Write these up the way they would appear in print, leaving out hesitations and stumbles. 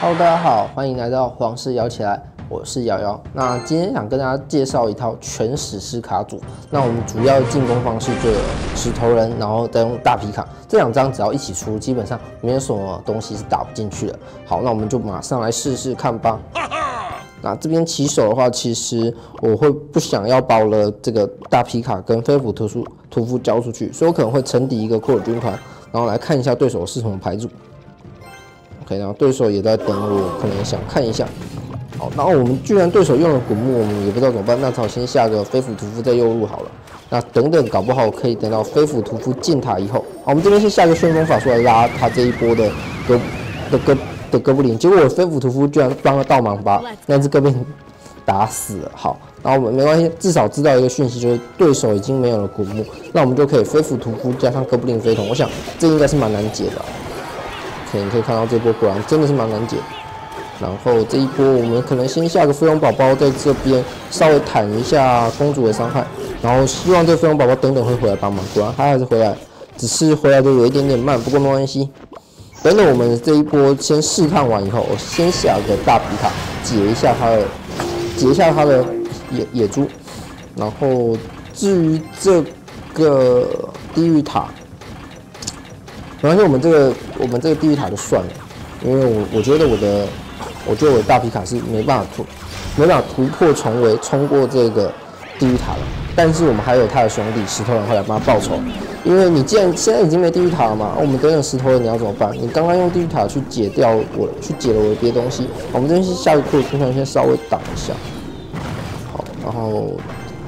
Hello， 大家好，欢迎来到皇室摇起来，我是瑶瑶。那今天想跟大家介绍一套全史诗卡组。那我们主要进攻方式就有石头人，然后再用大皮卡。这两张只要一起出，基本上没有什么东西是打不进去的。好，那我们就马上来试试看吧。那这边起手的话，其实我会不想要把我的这个大皮卡跟飞斧屠夫交出去，所以我可能会沉底一个库尔军团，然后来看一下对手是什么牌组。OK， 然后对手也在等我，可能想看一下。好，然后我们居然对手用了古墓，我们也不知道怎么办，那只好先下个飞斧屠夫在右路好了。那等等，搞不好可以等到飞斧屠夫进塔以后，好，我们这边先下个旋风法术来拉他这一波的哥布林，结果我飞斧屠夫居然帮了倒忙把那只哥布林打死了。好，然后我们没关系，至少知道一个讯息，就是对手已经没有了古墓，那我们就可以飞斧屠夫加上哥布林飞桶，我想这应该是蛮难解的。OK， 你可以看到这波果然真的是蛮难解的。然后这一波我们可能先下个飞龙宝宝在这边稍微坦一下公主的伤害，然后希望这飞龙宝宝等等会回来帮忙。果然他还是回来，只是回来的有一点点慢，不过没关系。等等我们这一波先试探完以后，我先下个大皮卡解一下他的野猪。然后至于这个地狱塔，没关系，我们这个地狱塔就算了，因为我觉得我的大皮卡是没办法突破重围冲过这个地狱塔的。但是我们还有他的兄弟石头人会来帮他报仇，因为你既然现在已经没地狱塔了嘛，我们等等石头人你要怎么办？你刚刚用地狱塔去解了我的别的东西，我们这边下个库尔军团先稍微挡一下。好，然后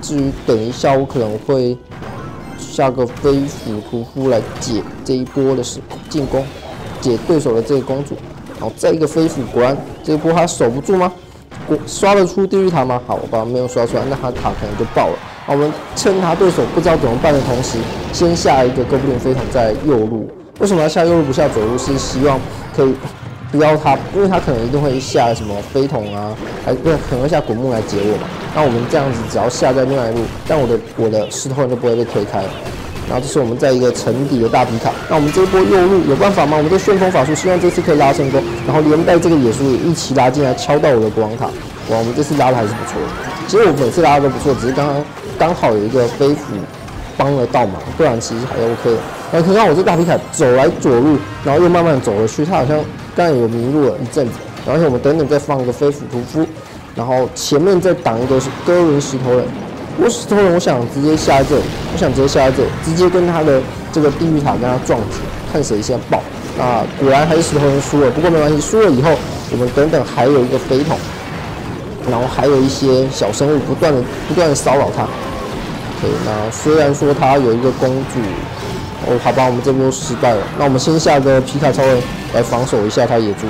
至于等一下我可能会下个飞斧屠夫来解这一波的进攻，解对手的这个公主。然后再一个飞斧，果然这一波他守不住吗？刷得出地狱塔吗？好，我把它没有刷出来，那他塔可能就爆了。我们趁他对手不知道怎么办的同时，先下一个哥布林飞桶在右路。为什么要下右路不下左路？是希望可以不要他，因为他可能一定会下什么飞桶啊，还可能会下古墓来解我嘛。那我们这样子只要下在另外一路，但我的石头人就不会被推开了。然后这是我们在一个沉底的大皮卡，那我们这一波右路有办法吗？我们这旋风法术希望这次可以拉成功，然后连带这个野猪也一起拉进来，敲到我的国王塔。哇，我们这次拉的还是不错的。其实我每次拉的都不错，只是刚好有一个飞斧帮了倒忙，不然其实还 OK 的。然后可以看我这大皮卡走来左路，然后又慢慢走回去，他好像刚才有迷路了一阵子。然后我们等等再放一个飞斧屠夫，然后前面再挡一个哥伦石头人。石头人我想直接下在这里，直接跟他的这个地狱塔跟他撞击，看谁先爆。那果然还是石头人输了，不过没关系，输了以后我们等等还有一个飞桶，然后还有一些小生物不断的骚扰他。OK， 那虽然说他有一个公主，好吧，我们这波失败了。那我们先下个皮卡超人来防守一下他野猪。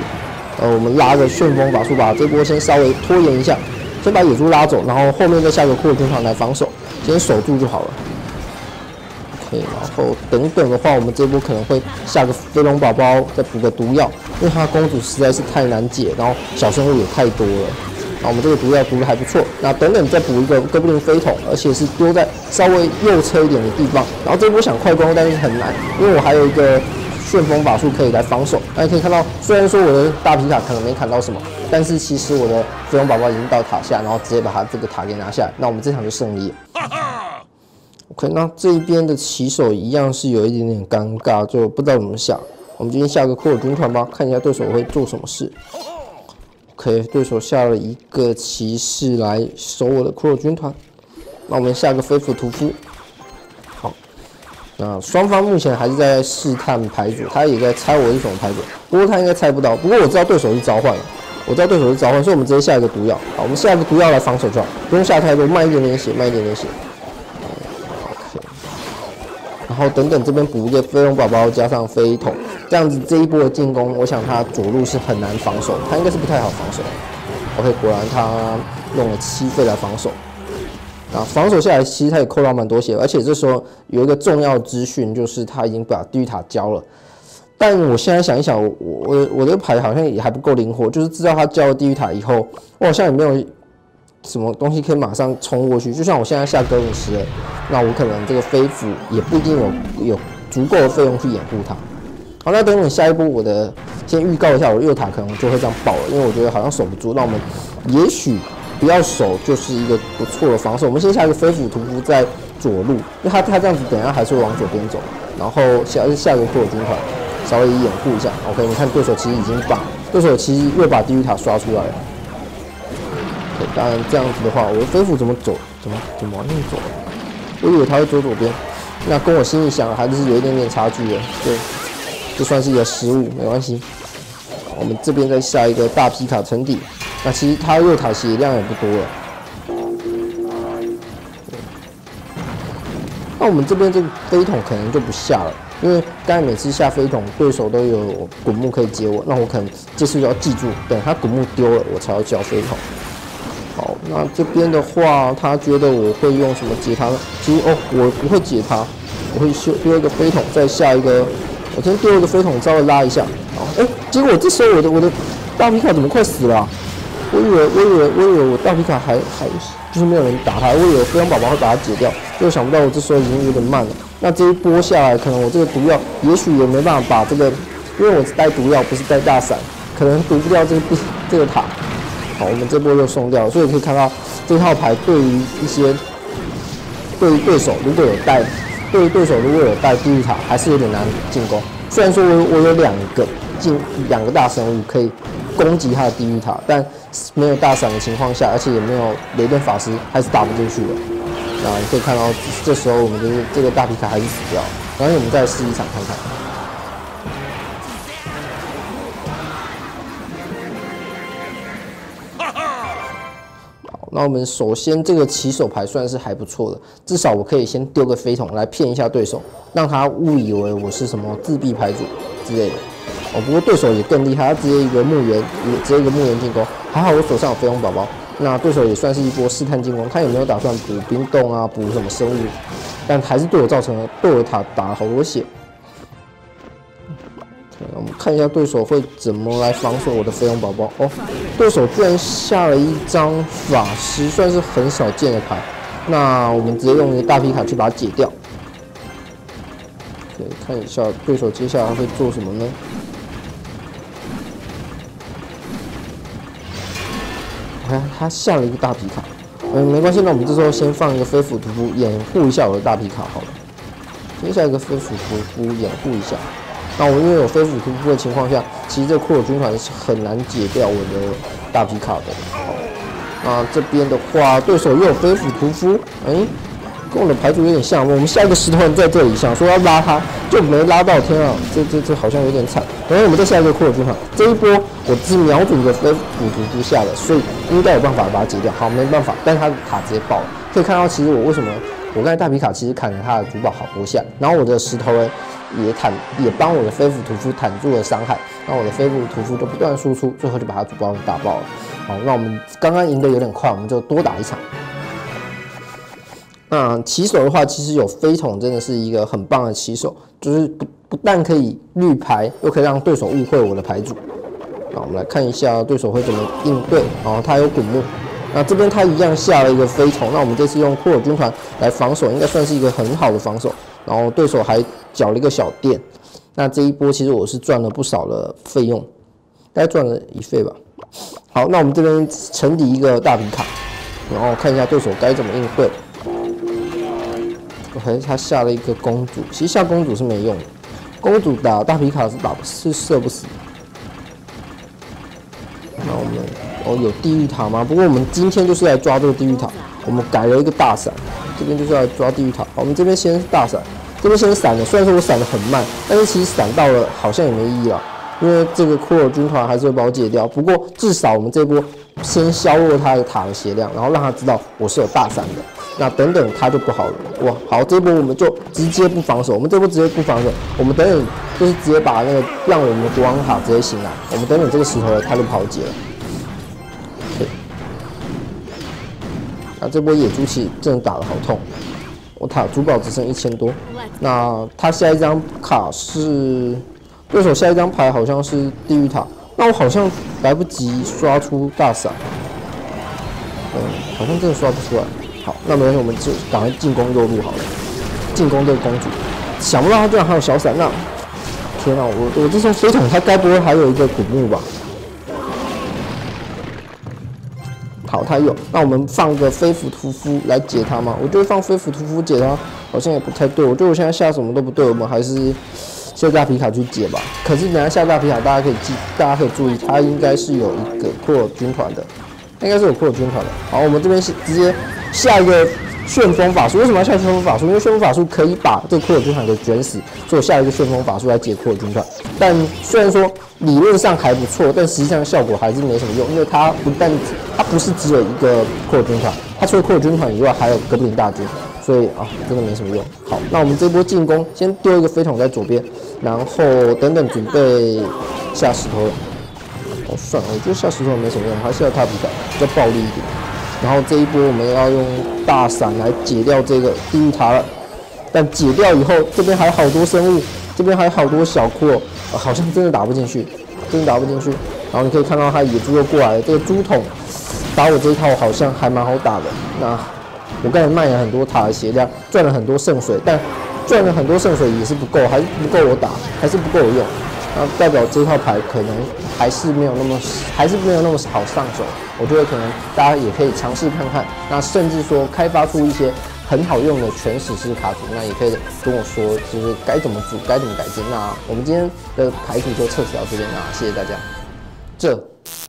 我们拉个旋风法术把这波先稍微拖延一下。先把野猪拉走，然后后面再下个库尔军团来防守，先守住就好了。OK， 然后等等的话，我们这波可能会下个飞龙宝宝，再补个毒药，因为他公主实在是太难解，然后小生物也太多了。那我们这个毒药毒的还不错。那等等再补一个哥布林飞桶，而且是丢在稍微右侧一点的地方。然后这波想快攻，但是很难，因为我还有一个旋风法术可以来防守。大家可以看到，虽然说我的大皮卡可能没砍到什么，但是其实我的飞龙宝宝已经到塔下，然后直接把他这个塔给拿下来，那我们这场就胜利了。OK， 那这一边的起手一样是有一点点尴尬，就不知道怎么下。我们今天下个库尔军团吧，看一下对手会做什么事。OK， 对手下了一个骑士来守我的库尔军团，那我们下个飞斧屠夫。好，那双方目前还是在试探牌组，他也在猜我是什么牌组，不过他应该猜不到。不过我知道对手是召唤了。所以我们直接下一个毒药。好，我们下一个毒药来防守就好，不用下太多，慢一点点血。OK， 然后等等这边补一个飞龙宝宝加上飞桶，这样子这一波的进攻，我想他左路是很难防守，他应该是不太好防守。OK， 果然他用了7费来防守。啊，防守下来其实他也扣到蛮多血，而且这时候有一个重要资讯，就是他已经把地狱塔交了。但我现在想一想，我这个牌好像也还不够灵活，就是知道他交了地狱塔以后，我好像也没有什么东西可以马上冲过去。就像我现在下哥伦石了，那我可能这个飞斧也不一定有足够的费用去掩护他。好，那等等下一波我的先预告一下，我的右塔可能就会这样爆了，因为我觉得好像守不住。那我们也许不要守，就是一个不错的防守。我们先下一个飞斧屠夫在左路，因为他这样子等一下还是会往左边走，然后下一个库尔军团稍微掩护一下。OK， 你看对手其实已经又把地狱塔刷出来了。对，当然这样子的话，我的飞斧怎么走？怎么往那走？我以为他会走左边，那跟我心里想的还是有一点点差距的。对，这算是一个失误，没关系。我们这边再下一个大皮卡沉底，那其实他右塔血量也不多了。那我们这边这个飞桶可能就不下了，因为刚才每次下飞桶，对手都有滚木可以接我，那我可能这次要记住，等他滚木丢了，我才要交飞桶。好，那这边的话，他觉得我会用什么解他呢？其实我不会解他，我会丢一个飞桶，再下一个，我先丢一个飞桶，稍微拉一下。好，结果这时候我的大皮卡怎么快死了我以为我大皮卡还就是没有人打他，我以为飞扬宝宝会把它解掉，结果想不到我这时候已经有点慢了。那这一波下来，可能我这个毒药也许也没办法把这个，因为我带毒药不是带大伞，可能毒不掉这个塔。好，我们这波又送掉了，所以可以看到这套牌对于一些对手如果有带地狱塔，还是有点难进攻。虽然说我有两个大生物可以攻击他的地狱塔，但没有大伞的情况下，而且也没有雷电法师，还是打不进去的。那你可以看到，这时候我们的这个大皮卡还是死掉了。然后我们再试一场看看。那我们首先这个起手牌算是还不错的，至少我可以先丢个飞桶来骗一下对手，让他误以为我是什么自闭牌组之类的。不过对手也更厉害，他直接一个木源进攻，还好我手上有飞龙宝宝。那对手也算是一波试探进攻，他有没有打算补冰冻啊，补什么生物？但还是对我造成了对我塔打了好多血。我们看一下对手会怎么来防守我的飞龙宝宝对手居然下了一张法师，算是很少见的牌。那我们直接用一个大皮卡去把它解掉。可以看一下对手接下来会做什么呢？OK， 他下了一个大皮卡。没关系，那我们这时候先放一个飞斧屠夫掩护一下我的大皮卡好了。接下一个飞斧屠夫掩护一下。那我因为有飞斧屠夫的情况下，其实这库尔军团是很难解掉我的大皮卡的。好，那这边的话，对手又有飞斧屠夫，跟我的牌组有点像。我们下一个石头人在这里，想说要拉他，就没拉到。天啊，这好像有点惨。然后我们再下一个库尔军团，这一波我是瞄准着飞斧屠夫下的，所以应该有办法把它解掉。好，没办法，但是他的塔直接爆了。可以看到，其实我为什么我刚才大皮卡其实砍了他的主宝好多下，然后我的石头人也帮我的飞斧屠夫坦住了伤害，然后我的飞斧屠夫就不断输出，最后就把他主宝打爆了。好，那我们刚刚赢得有点快，我们就多打一场。那起手的话，其实有飞桶真的是一个很棒的起手，就是不但可以绿牌，又可以让对手误会我的牌组。那我们来看一下对手会怎么应对。然后他有滚木，那这边他一样下了一个飞桶。那我们这次用库尔军团来防守，应该算是一个很好的防守。然后对手还缴了一个小电，那这一波其实我是赚了不少的费用，大概赚了1费吧。好，那我们这边沉底一个大皮卡，然后看一下对手该怎么应对。OK， 他下了一个公主，其实下公主是没用的，公主打大皮卡是射不死。那我们有地狱塔吗？不过我们今天就是来抓这个地狱塔，我们改了一个大伞，这边就是来抓地狱塔。好，我们这边先大伞，这边先闪了，虽然说我闪得很慢，但是其实闪到了好像也没意义了，因为这个库尔军团还是会把我解掉。不过至少我们这波先削弱他的塔的血量，然后让他知道我是有大伞的。那等等他就不好了。哇，好，这一波我们就直接不防守，我们这波直接不防守，我们等等就是直接把那个让我们的国王塔直接醒来，我们等等这个石头他就跑解了。那这波野猪其实真的打得好痛，我塔主宝只剩1000多。那他下一张卡是对手下一张牌好像是地狱塔，那我好像来不及刷出大伞，好像真的刷不出来。好，那没关系，我们就赶快进攻右路好了，进攻这个公主。想不到他居然还有小伞，那天啊，我这双飞桶它该不会还有一个古墓吧？好，它有。那我们放个飞斧屠夫来解它吗？我觉得放飞斧屠夫解它好像也不太对。我觉得我现在下什么都不对，我们还是下大皮卡去解吧。可是等下下大皮卡，大家可以注意，它应该是有一个库尔军团的，应该是有库尔军团的。好，我们这边直接下一个旋风法术。为什么要下旋风法术？因为旋风法术可以把这个库尔军团给卷死，所以我下一个旋风法术来解库尔军团。但虽然说理论上还不错，但实际上效果还是没什么用，因为它不是只有一个库尔军团，它除了库尔军团以外还有哥布林大军，所以啊真的没什么用。好，那我们这波进攻先丢一个飞桶在左边，然后等等准备下石头了。哦，算了，我觉得下石头没什么用，还是要他比较暴力一点。然后这一波我们要用大伞来解掉这个地狱塔了，但解掉以后，这边还有好多生物，这边还有好多小库尔，好像真的打不进去，真的打不进去。然后你可以看到他野猪又过来了，这个猪桶打我这一套好像还蛮好打的。那我刚才卖了很多塔的血量，赚了很多圣水，但赚了很多圣水也是不够，还是不够我打，还是不够我用。那代表这套牌可能还是没有那么好上手。我觉得可能大家也可以尝试看看，那甚至说开发出一些很好用的全史诗卡组，那也可以跟我说，就是该怎么组，该怎么改进。那我们今天的牌组就测试到这边，那谢谢大家。这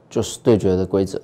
就是对决的规则。